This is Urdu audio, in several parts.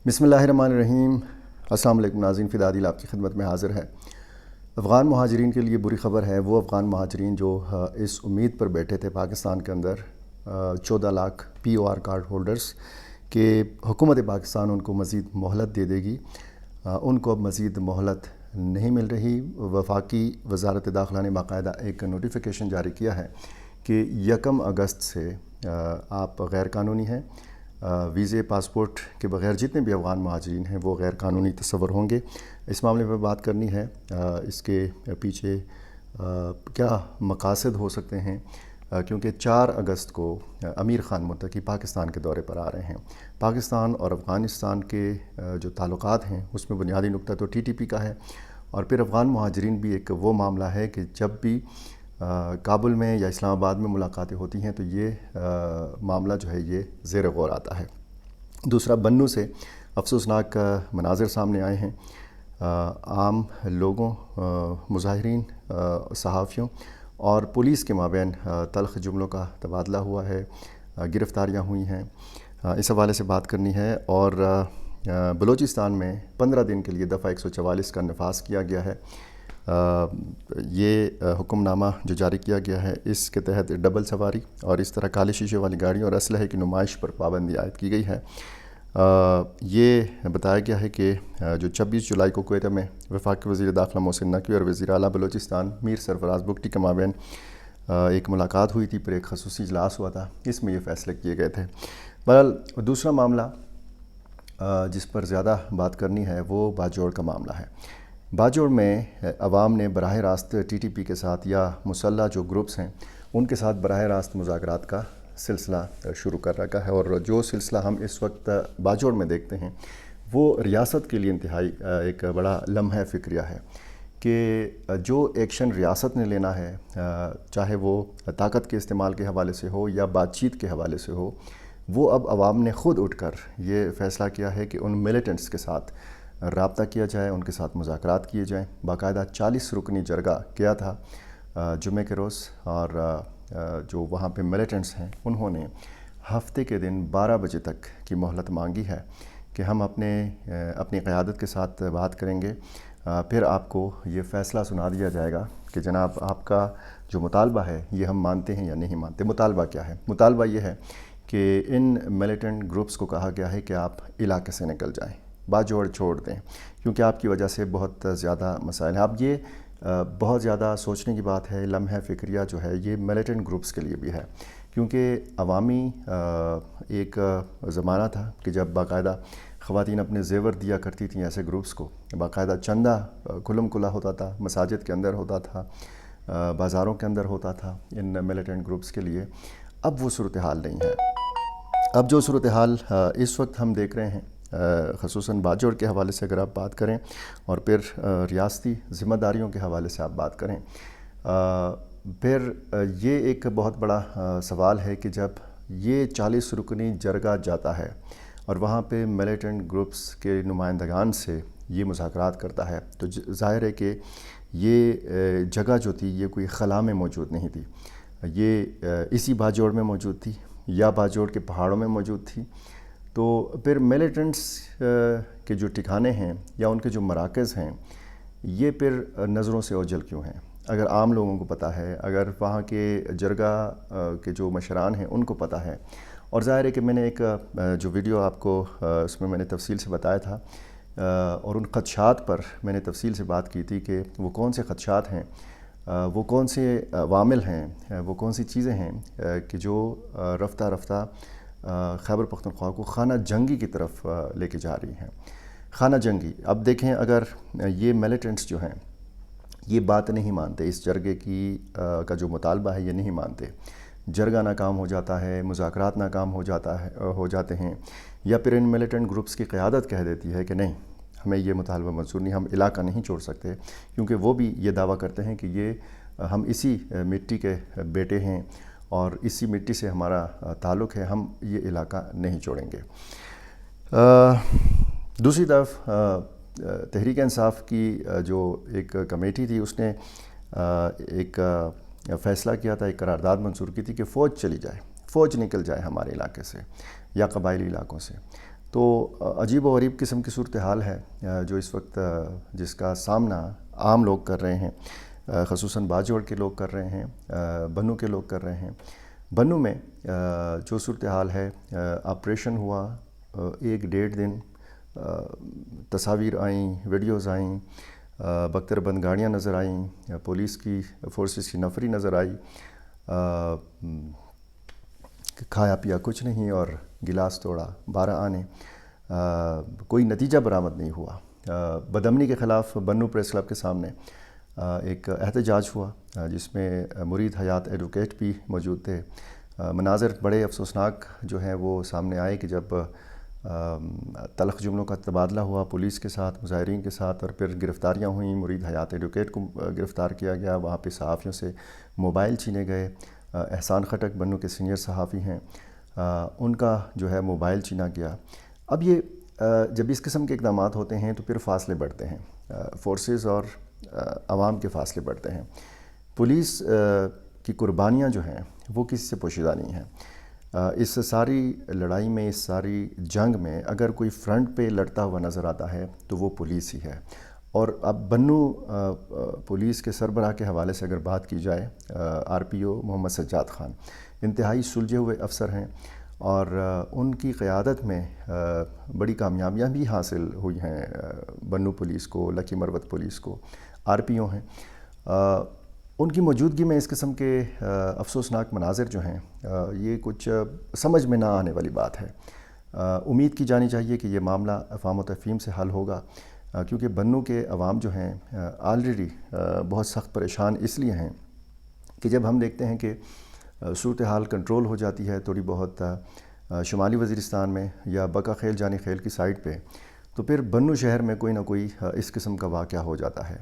بسم اللہ الرحمن الرحیم۔ السلام علیکم ناظرین، فدا عادل آپ کی خدمت میں حاضر ہے۔ افغان مہاجرین کے لیے بری خبر ہے۔ وہ افغان مہاجرین جو اس امید پر بیٹھے تھے پاکستان کے اندر 14 لاکھ POR کارڈ ہولڈرز کہ حکومت پاکستان ان کو مزید مہلت دے دے گی، ان کو اب مزید مہلت نہیں مل رہی۔ وفاقی وزارت داخلہ نے باقاعدہ ایک نوٹیفیکیشن جاری کیا ہے کہ 1 اگست سے آپ غیر قانونی ہیں۔ ویزے پاسپورٹ کے بغیر جتنے بھی افغان مہاجرین ہیں وہ غیر قانونی تصور ہوں گے۔ اس معاملے میں بات کرنی ہے، اس کے پیچھے کیا مقاصد ہو سکتے ہیں، کیونکہ 4 اگست کو امیر خان متقی پاکستان کے دورے پر آ رہے ہیں۔ پاکستان اور افغانستان کے جو تعلقات ہیں اس میں بنیادی نقطہ تو TTP کا ہے، اور پھر افغان مہاجرین بھی ایک وہ معاملہ ہے کہ جب بھی کابل میں یا اسلام آباد میں ملاقاتیں ہوتی ہیں تو یہ معاملہ جو ہے یہ زیر غور آتا ہے۔ دوسرا، بنوں سے افسوسناک مناظر سامنے آئے ہیں۔ عام لوگوں، مظاہرین، صحافیوں اور پولیس کے مابین تلخ جملوں کا تبادلہ ہوا ہے، گرفتاریاں ہوئی ہیں، اس حوالے سے بات کرنی ہے۔ اور بلوچستان میں 15 دن کے لیے دفعہ 144 کا نفاذ کیا گیا ہے۔ یہ حکم نامہ جو جاری کیا گیا ہے اس کے تحت ڈبل سواری اور اس طرح کالے شیشے والی گاڑیوں اور اسلحے کی نمائش پر پابندی عائد کی گئی ہے۔ یہ بتایا گیا ہے کہ جو 26 جولائی کو کوئٹہ میں وفاقی وزیر داخلہ محسن نقوی اور وزیر اعلیٰ بلوچستان میر سرفراز بگٹی کے مابین ایک ملاقات ہوئی تھی، پھر ایک خصوصی اجلاس ہوا تھا، اس میں یہ فیصلے کیے گئے تھے۔ بہرحال دوسرا معاملہ جس پر زیادہ بات کرنی ہے وہ باجوڑ کا معاملہ ہے۔ باجوڑ میں عوام نے براہ راست TTP کے ساتھ یا مسلح جو گروپس ہیں ان کے ساتھ براہ راست مذاکرات کا سلسلہ شروع کر رکھا ہے، اور جو سلسلہ ہم اس وقت باجوڑ میں دیکھتے ہیں وہ ریاست کے لیے انتہائی ایک بڑا لمحہ فکریہ ہے کہ جو ایکشن ریاست نے لینا ہے، چاہے وہ طاقت کے استعمال کے حوالے سے ہو یا بات چیت کے حوالے سے ہو، وہ اب عوام نے خود اٹھ کر یہ فیصلہ کیا ہے کہ ان ملیٹنٹس کے ساتھ رابطہ کیا جائے، ان کے ساتھ مذاکرات کیے جائیں۔ باقاعدہ 40 رکنی جرگہ کیا تھا جمعے کے روز، اور جو وہاں پہ ملیٹنٹس ہیں انہوں نے ہفتے کے دن 12 بجے تک کی مہلت مانگی ہے کہ ہم اپنی قیادت کے ساتھ بات کریں گے، پھر آپ کو یہ فیصلہ سنا دیا جائے گا کہ جناب آپ کا جو مطالبہ ہے یہ ہم مانتے ہیں یا نہیں مانتے۔ مطالبہ کیا ہے؟ مطالبہ یہ ہے کہ ان ملیٹنٹ گروپس کو کہا گیا ہے کہ آپ علاقے سے نکل جائیں، باجوڑ چھوڑ دیں، کیونکہ آپ کی وجہ سے بہت زیادہ مسائل ہیں۔ اب یہ بہت زیادہ سوچنے کی بات ہے، لمحہ فکریہ جو ہے یہ ملیٹنٹ گروپس کے لیے بھی ہے، کیونکہ عوامی ایک زمانہ تھا کہ جب باقاعدہ خواتین اپنے زیور دیا کرتی تھیں ایسے گروپس کو، باقاعدہ چندہ کھلم کھلا ہوتا تھا، مساجد کے اندر ہوتا تھا، بازاروں کے اندر ہوتا تھا ان ملیٹنٹ گروپس کے لیے۔ اب وہ صورتحال نہیں ہے۔ اب جو صورتحال اس وقت ہم دیکھ رہے ہیں، خصوصاً باجوڑ کے حوالے سے اگر آپ بات کریں اور پھر ریاستی ذمہ داریوں کے حوالے سے آپ بات کریں، پھر یہ ایک بہت بڑا سوال ہے کہ جب یہ 40 رکنی جرگہ جاتا ہے اور وہاں پہ ملیٹنٹ گروپس کے نمائندگان سے یہ مذاکرات کرتا ہے، تو ظاہر ہے کہ یہ جگہ جو تھی یہ کوئی خلا میں موجود نہیں تھی، یہ اسی باجوڑ میں موجود تھی یا باجوڑ کے پہاڑوں میں موجود تھی۔ تو پھر ملیٹنٹس کے جو ٹھکانے ہیں یا ان کے جو مراکز ہیں یہ پھر نظروں سے اوجھل کیوں ہیں؟ اگر عام لوگوں کو پتہ ہے، اگر وہاں کے جرگہ کے جو مشران ہیں ان کو پتہ ہے، اور ظاہر ہے کہ میں نے ایک جو ویڈیو آپ کو اس میں نے تفصیل سے بتایا تھا، اور ان خدشات پر میں نے تفصیل سے بات کی تھی کہ وہ کون سے خدشات ہیں، وہ کون سے عوامل ہیں، وہ کون سی چیزیں ہیں کہ جو رفتہ رفتہ خیبر پختونخوا کو خانہ جنگی کی طرف لے کے جا رہی ہیں۔ خانہ جنگی، اب دیکھیں اگر یہ ملیٹنٹس جو ہیں یہ بات نہیں مانتے، اس جرگے کا جو مطالبہ ہے یہ نہیں مانتے، جرگہ ناکام ہو جاتا ہے، مذاکرات ناکام ہو جاتے ہیں، یا پھر ان ملیٹنٹ گروپس کی قیادت کہہ دیتی ہے کہ نہیں ہمیں یہ مطالبہ منظور نہیں، ہم علاقہ نہیں چھوڑ سکتے، کیونکہ وہ بھی یہ دعویٰ کرتے ہیں کہ یہ ہم اسی مٹی کے بیٹے ہیں اور اسی مٹی سے ہمارا تعلق ہے، ہم یہ علاقہ نہیں چھوڑیں گے۔ دوسری طرف تحریک انصاف کی جو ایک کمیٹی تھی اس نے ایک فیصلہ کیا تھا، ایک قرارداد منظور کی تھی کہ فوج چلی جائے، فوج نکل جائے ہمارے علاقے سے یا قبائلی علاقوں سے۔ تو عجیب و غریب قسم کی صورتحال ہے جو اس وقت جس کا سامنا عام لوگ کر رہے ہیں، خصوصاً باجوڑ کے لوگ کر رہے ہیں، بنو کے لوگ کر رہے ہیں۔ بنو میں جو صورتحال ہے، آپریشن ہوا، 1 ڈیڑھ دن تصاویر آئیں، ویڈیوز آئیں، بختر بند گاڑیاں نظر آئیں، پولیس کی فورسز کی نفری نظر آئی، کھایا پیا کچھ نہیں اور گلاس توڑا 12 آنے، کوئی نتیجہ برآمد نہیں ہوا۔ بدامنی کے خلاف بنو پریس کلب کے سامنے ایک احتجاج ہوا جس میں مرید حیات ایڈوکیٹ بھی موجود تھے۔ مناظر بڑے افسوسناک جو ہیں وہ سامنے آئے کہ جب تلخ جملوں کا تبادلہ ہوا پولیس کے ساتھ، مظاہرین کے ساتھ، اور پھر گرفتاریاں ہوئیں، مرید حیات ایڈوکیٹ کو گرفتار کیا گیا، وہاں پہ صحافیوں سے موبائل چھینے گئے۔ احسان خٹک بنو کے سینئر صحافی ہیں، ان کا جو ہے موبائل چھینا گیا۔ اب یہ جب اس قسم کے اقدامات ہوتے ہیں تو پھر فاصلے بڑھتے ہیں، فورسز اور عوام کے فاصلے بڑھتے ہیں۔ پولیس کی قربانیاں جو ہیں وہ کسی سے پوشیدہ نہیں ہیں۔ اس ساری لڑائی میں، اس ساری جنگ میں اگر کوئی فرنٹ پہ لڑتا ہوا نظر آتا ہے تو وہ پولیس ہی ہے۔ اور اب بنو پولیس کے سربراہ کے حوالے سے اگر بات کی جائے، RPO محمد سجاد خان انتہائی سلجھے ہوئے افسر ہیں، اور ان کی قیادت میں بڑی کامیابیاں بھی حاصل ہوئی ہیں بنو پولیس کو، لکی مروت پولیس کو۔ RPO ہیں، ان کی موجودگی میں اس قسم کے افسوسناک مناظر جو ہیں یہ کچھ سمجھ میں نہ آنے والی بات ہے۔ امید کی جانی چاہیے کہ یہ معاملہ افہام و تفہیم سے حل ہوگا، کیونکہ بنو کے عوام جو ہیں آلریڈی بہت سخت پریشان اس لیے ہیں کہ جب ہم دیکھتے ہیں کہ صورتحال کنٹرول ہو جاتی ہے تھوڑی بہت شمالی وزیرستان میں یا بقا خیل جانی خیل کی سائڈ پہ، تو پھر بنو شہر میں کوئی نہ کوئی اس قسم کا واقعہ ہو جاتا ہے۔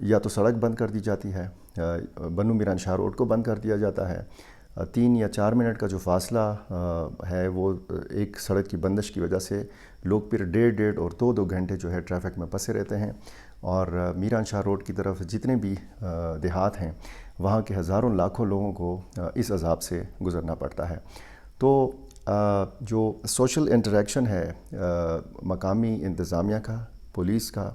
یا تو سڑک بند کر دی جاتی ہے، بنو میران شاہ روڈ کو بند کر دیا جاتا ہے، 3 یا 4 منٹ کا جو فاصلہ ہے وہ ایک سڑک کی بندش کی وجہ سے لوگ پھر 1.5 اور 2 گھنٹے جو ہے ٹریفک میں پھنسے رہتے ہیں، اور میران شاہ روڈ کی طرف جتنے بھی دیہات ہیں وہاں کے ہزاروں لاکھوں لوگوں کو اس عذاب سے گزرنا پڑتا ہے۔ تو جو سوشل انٹریکشن ہے مقامی انتظامیہ کا، پولیس کا،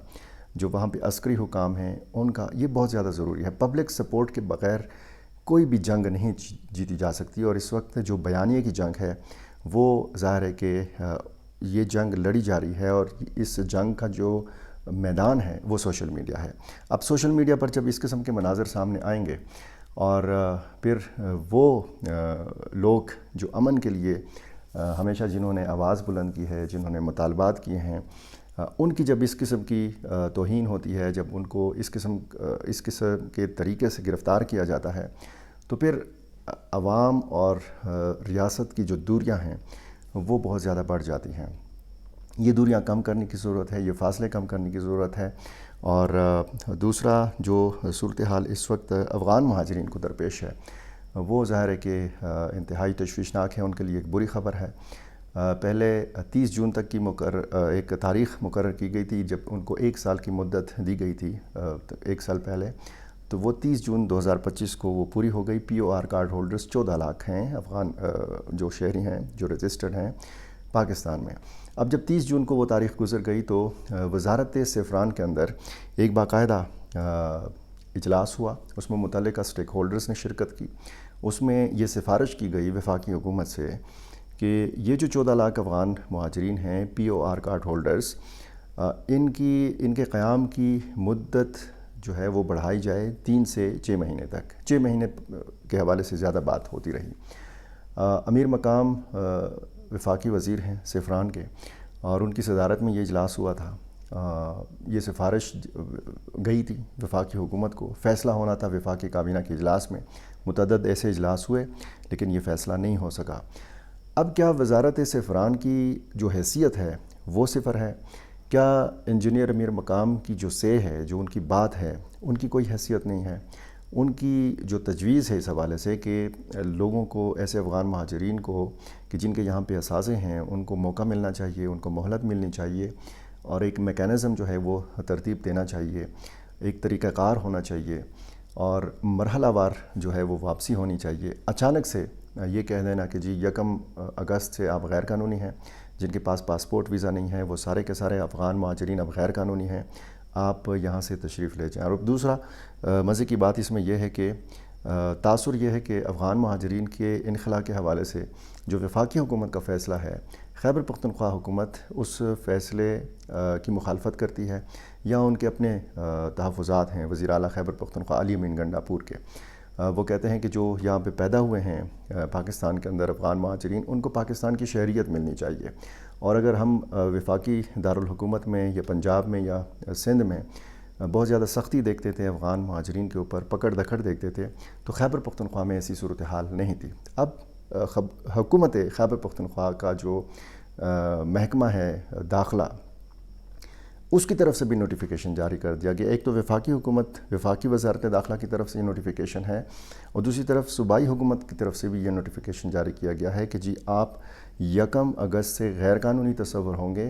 جو وہاں پہ عسکری حکام ہیں، ان کا، یہ بہت زیادہ ضروری ہے۔ پبلک سپورٹ کے بغیر کوئی بھی جنگ نہیں جیتی جا سکتی، اور اس وقت جو بیانیے کی جنگ ہے وہ ظاہر ہے کہ یہ جنگ لڑی جا رہی ہے، اور اس جنگ کا جو میدان ہے وہ سوشل میڈیا ہے۔ اب سوشل میڈیا پر جب اس قسم کے مناظر سامنے آئیں گے، اور پھر وہ لوگ جو امن کے لیے ہمیشہ جنہوں نے آواز بلند کی ہے، جنہوں نے مطالبات کیے ہیں، ان کی جب اس قسم کی توہین ہوتی ہے، جب ان کو اس قسم کے طریقے سے گرفتار کیا جاتا ہے، تو پھر عوام اور ریاست کی جو دوریاں ہیں وہ بہت زیادہ بڑھ جاتی ہیں۔ یہ دوریاں کم کرنے کی ضرورت ہے، یہ فاصلے کم کرنے کی ضرورت ہے۔ اور دوسرا جو صورتحال اس وقت افغان مہاجرین کو درپیش ہے وہ ظاہر ہے کہ انتہائی تشویشناک ہے، ان کے لیے ایک بری خبر ہے۔ پہلے 30 جون تک کی ایک تاریخ مقرر کی گئی تھی، جب ان کو 1 سال کی مدت دی گئی تھی 1 سال پہلے، تو وہ 30 جون 2025 کو وہ پوری ہو گئی۔ POR کارڈ ہولڈرز 14 لاکھ ہیں افغان جو شہری ہیں جو رجسٹرڈ ہیں پاکستان میں۔ اب جب 30 جون کو وہ تاریخ گزر گئی تو وزارت سفران کے اندر ایک باقاعدہ اجلاس ہوا، اس میں متعلقہ سٹیک ہولڈرز نے شرکت کی۔ اس میں یہ سفارش کی گئی وفاقی حکومت سے کہ یہ جو 14 لاکھ افغان مہاجرین ہیں POR کارڈ ہولڈرز، ان کے قیام کی مدت جو ہے وہ بڑھائی جائے 3 سے 6 مہینے تک۔ 6 مہینے کے حوالے سے زیادہ بات ہوتی رہی۔ امیر مقام وفاقی وزیر ہیں سفران کے، اور ان کی صدارت میں یہ اجلاس ہوا تھا۔ یہ سفارش گئی تھی وفاقی حکومت کو، فیصلہ ہونا تھا وفاقی کابینہ کے اجلاس میں، متعدد ایسے اجلاس ہوئے لیکن یہ فیصلہ نہیں ہو سکا۔ اب کیا وزارت سفران کی جو حیثیت ہے وہ صفر ہے؟ کیا انجینئر امیر مقام کی جو سے ہے، جو ان کی بات ہے، ان کی کوئی حیثیت نہیں ہے؟ ان کی جو تجویز ہے اس حوالے سے کہ لوگوں کو، ایسے افغان مہاجرین کو کہ جن کے یہاں پہ اثاثے ہیں، ان کو موقع ملنا چاہیے، ان کو مہلت ملنی چاہیے، اور ایک میکینزم جو ہے وہ ترتیب دینا چاہیے، ایک طریقہ کار ہونا چاہیے، اور مرحلہ وار جو ہے وہ واپسی ہونی چاہیے۔ اچانک سے یہ کہہ دینا کہ جی 1 اگست سے آپ غیر قانونی ہیں، جن کے پاس پاسپورٹ ویزا نہیں ہے، وہ سارے کے سارے افغان مہاجرین اب غیر قانونی ہیں، آپ یہاں سے تشریف لے جائیں۔ اور دوسرا مزے کی بات اس میں یہ ہے کہ تاثر یہ ہے کہ افغان مہاجرین کے انخلاء کے حوالے سے جو وفاقی حکومت کا فیصلہ ہے، خیبر پختونخوا حکومت اس فیصلے کی مخالفت کرتی ہے، یا ان کے اپنے تحفظات ہیں وزیر اعلیٰ خیبر پختونخوا علی امین گنڈاپور کے، وہ کہتے ہیں کہ جو یہاں پہ پیدا ہوئے ہیں پاکستان کے اندر افغان مہاجرین، ان کو پاکستان کی شہریت ملنی چاہیے، اور اگر ہم وفاقی دارالحکومت میں یا پنجاب میں یا سندھ میں بہت زیادہ سختی دیکھتے تھے افغان مہاجرین کے اوپر، پکڑ دکڑ دیکھتے تھے، تو خیبر پختونخوا میں ایسی صورتحال نہیں تھی۔ اب حکومت خیبر پختونخوا کا جو محکمہ ہے داخلہ، اس کی طرف سے بھی نوٹیفیکیشن جاری کر دیا گیا۔ ایک تو وفاقی حکومت، وفاقی وزارت داخلہ کی طرف سے یہ نوٹیفیکیشن ہے، اور دوسری طرف صوبائی حکومت کی طرف سے بھی یہ نوٹیفیکیشن جاری کیا گیا ہے کہ جی آپ 1 اگست سے غیر قانونی تصور ہوں گے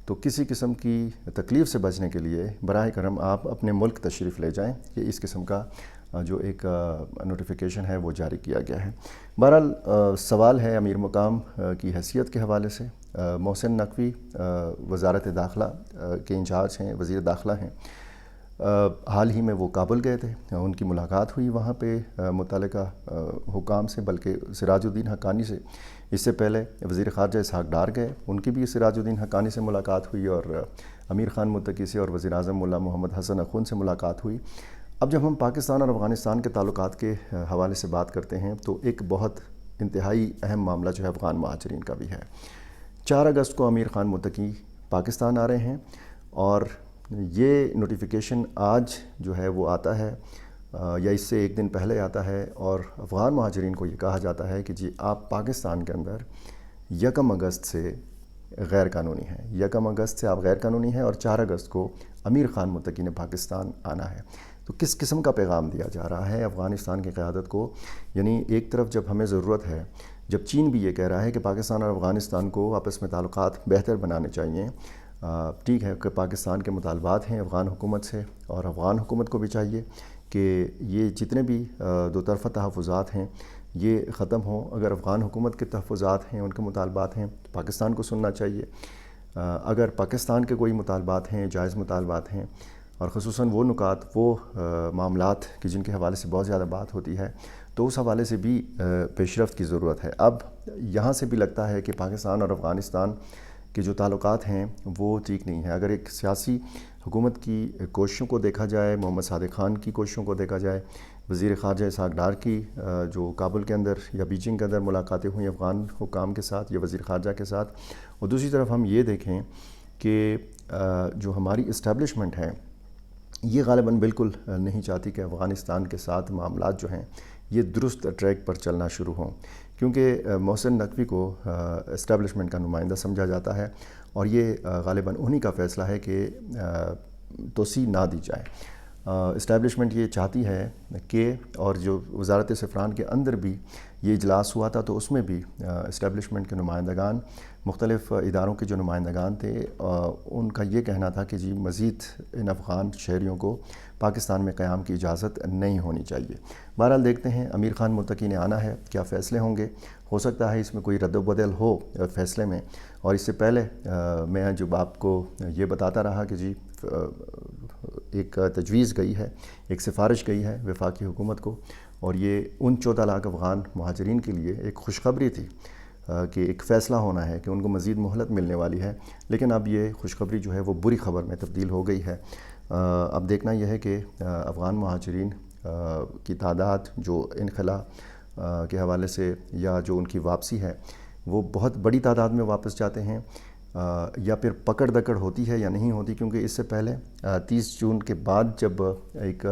تو کسی قسم کی تکلیف سے بچنے کے لیے براہ کرم آپ اپنے ملک تشریف لے جائیں۔ یہ اس قسم کا جو ایک نوٹیفیکیشن ہے وہ جاری کیا گیا ہے۔ بہرحال سوال ہے امیر مقام کی حیثیت کے حوالے سے، محسن نقوی وزارت داخلہ کے انچارج ہیں، وزیر داخلہ ہیں، حال ہی میں وہ کابل گئے تھے، ان کی ملاقات ہوئی وہاں پہ متعلقہ حکام سے، بلکہ سراج الدین حقانی سے۔ اس سے پہلے وزیر خارجہ اسحاق ڈار گئے، ان کی بھی سراج الدین حقانی سے ملاقات ہوئی، اور امیر خان متقی سے اور وزیر اعظم مولا محمد حسن اخون سے ملاقات ہوئی۔ اب جب ہم پاکستان اور افغانستان کے تعلقات کے حوالے سے بات کرتے ہیں تو ایک بہت انتہائی اہم معاملہ جو ہے افغان مہاجرین کا بھی ہے۔ 4 اگست کو امیر خان متقی پاکستان آ رہے ہیں، اور یہ نوٹیفیکیشن آج جو ہے وہ آتا ہے یا اس سے 1 دن پہلے آتا ہے، اور افغان مہاجرین کو یہ کہا جاتا ہے کہ جی آپ پاکستان کے اندر 1 اگست سے غیر قانونی ہیں، 1 اگست سے آپ غیر قانونی ہیں، اور 4 اگست کو امیر خان متقی نے پاکستان آنا ہے۔ تو کس قسم کا پیغام دیا جا رہا ہے افغانستان کی قیادت کو؟ یعنی ایک طرف جب ہمیں ضرورت ہے، جب چین بھی یہ کہہ رہا ہے کہ پاکستان اور افغانستان کو آپس میں تعلقات بہتر بنانے چاہیے، ٹھیک ہے کہ پاکستان کے مطالبات ہیں افغان حکومت سے، اور افغان حکومت کو بھی چاہیے کہ یہ جتنے بھی 2 طرفہ تحفظات ہیں یہ ختم ہوں۔ اگر افغان حکومت کے تحفظات ہیں، ان کے مطالبات ہیں، تو پاکستان کو سننا چاہیے۔ اگر پاکستان کے کوئی مطالبات ہیں، جائز مطالبات ہیں، اور خصوصاً وہ نکات، وہ معاملات کہ جن کے حوالے سے بہت زیادہ بات ہوتی ہے، تو اس حوالے سے بھی پیش رفت کی ضرورت ہے۔ اب یہاں سے بھی لگتا ہے کہ پاکستان اور افغانستان کے جو تعلقات ہیں وہ ٹھیک نہیں ہیں۔ اگر ایک سیاسی حکومت کی کوششوں کو دیکھا جائے، محمد صادق خان کی کوششوں کو دیکھا جائے، وزیر خارجہ اسحاق ڈار کی جو کابل کے اندر یا بیجنگ کے اندر ملاقاتیں ہوئیں افغان حکام کے ساتھ یا وزیر خارجہ کے ساتھ، اور دوسری طرف ہم یہ دیکھیں کہ جو ہماری اسٹیبلشمنٹ ہے یہ غالباً بالکل نہیں چاہتی کہ افغانستان کے ساتھ معاملات جو ہیں یہ درست ٹریک پر چلنا شروع ہوں، کیونکہ محسن نقوی کو اسٹیبلشمنٹ کا نمائندہ سمجھا جاتا ہے، اور یہ غالباً انہی کا فیصلہ ہے کہ توسیع نہ دی جائے۔ اسٹیبلشمنٹ یہ چاہتی ہے کہ، اور جو وزارت سفران کے اندر بھی یہ اجلاس ہوا تھا تو اس میں بھی اسٹیبلشمنٹ کے نمائندگان، مختلف اداروں کے جو نمائندگان تھے، ان کا یہ کہنا تھا کہ جی مزید ان افغان شہریوں کو پاکستان میں قیام کی اجازت نہیں ہونی چاہیے۔ بہرحال دیکھتے ہیں، امیر خان متقی نے آنا ہے، کیا فیصلے ہوں گے؟ ہو سکتا ہے اس میں کوئی رد و بدل ہو فیصلے میں، اور اس سے پہلے میں جب آپ کو یہ بتاتا رہا کہ جی ایک تجویز گئی ہے، ایک سفارش گئی ہے وفاقی حکومت کو، اور یہ ان 14 لاکھ افغان مہاجرین کے لیے ایک خوشخبری تھی کہ ایک فیصلہ ہونا ہے کہ ان کو مزید مہلت ملنے والی ہے، لیکن اب یہ خوشخبری جو ہے وہ بری خبر میں تبدیل ہو گئی ہے۔ اب دیکھنا یہ ہے کہ افغان مہاجرین کی تعداد جو انخلا کے حوالے سے یا جو ان کی واپسی ہے وہ بہت بڑی تعداد میں واپس جاتے ہیں، یا پھر پکڑ دکڑ ہوتی ہے یا نہیں ہوتی، کیونکہ اس سے پہلے 30 جون کے بعد جب ایک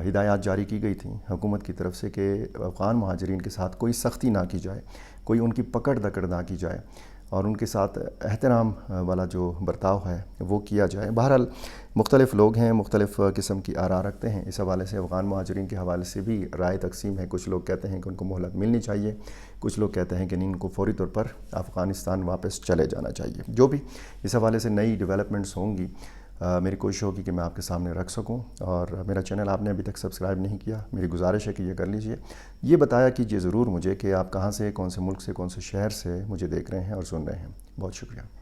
ہدایات جاری کی گئی تھیں حکومت کی طرف سے کہ افغان مہاجرین کے ساتھ کوئی سختی نہ کی جائے، کوئی ان کی پکڑ دکڑ نہ کی جائے، اور ان کے ساتھ احترام والا جو برتاؤ ہے وہ کیا جائے۔ بہرحال مختلف لوگ ہیں، مختلف قسم کی آراء رکھتے ہیں، اس حوالے سے افغان مہاجرین کے حوالے سے بھی رائے تقسیم ہے۔ کچھ لوگ کہتے ہیں کہ ان کو مہلت ملنی چاہیے، کچھ لوگ کہتے ہیں کہ نہیں، ان کو فوری طور پر افغانستان واپس چلے جانا چاہیے۔ جو بھی اس حوالے سے نئی ڈیولپمنٹس ہوں گی میری کوشش ہوگی کہ میں آپ کے سامنے رکھ سکوں، اور میرا چینل آپ نے ابھی تک سبسکرائب نہیں کیا، میری گزارش ہے کہ یہ کر لیجئے۔ یہ بتایا کیجئے ضرور مجھے کہ آپ کہاں سے، کون سے ملک سے، کون سے شہر سے مجھے دیکھ رہے ہیں اور سن رہے ہیں۔ بہت شکریہ۔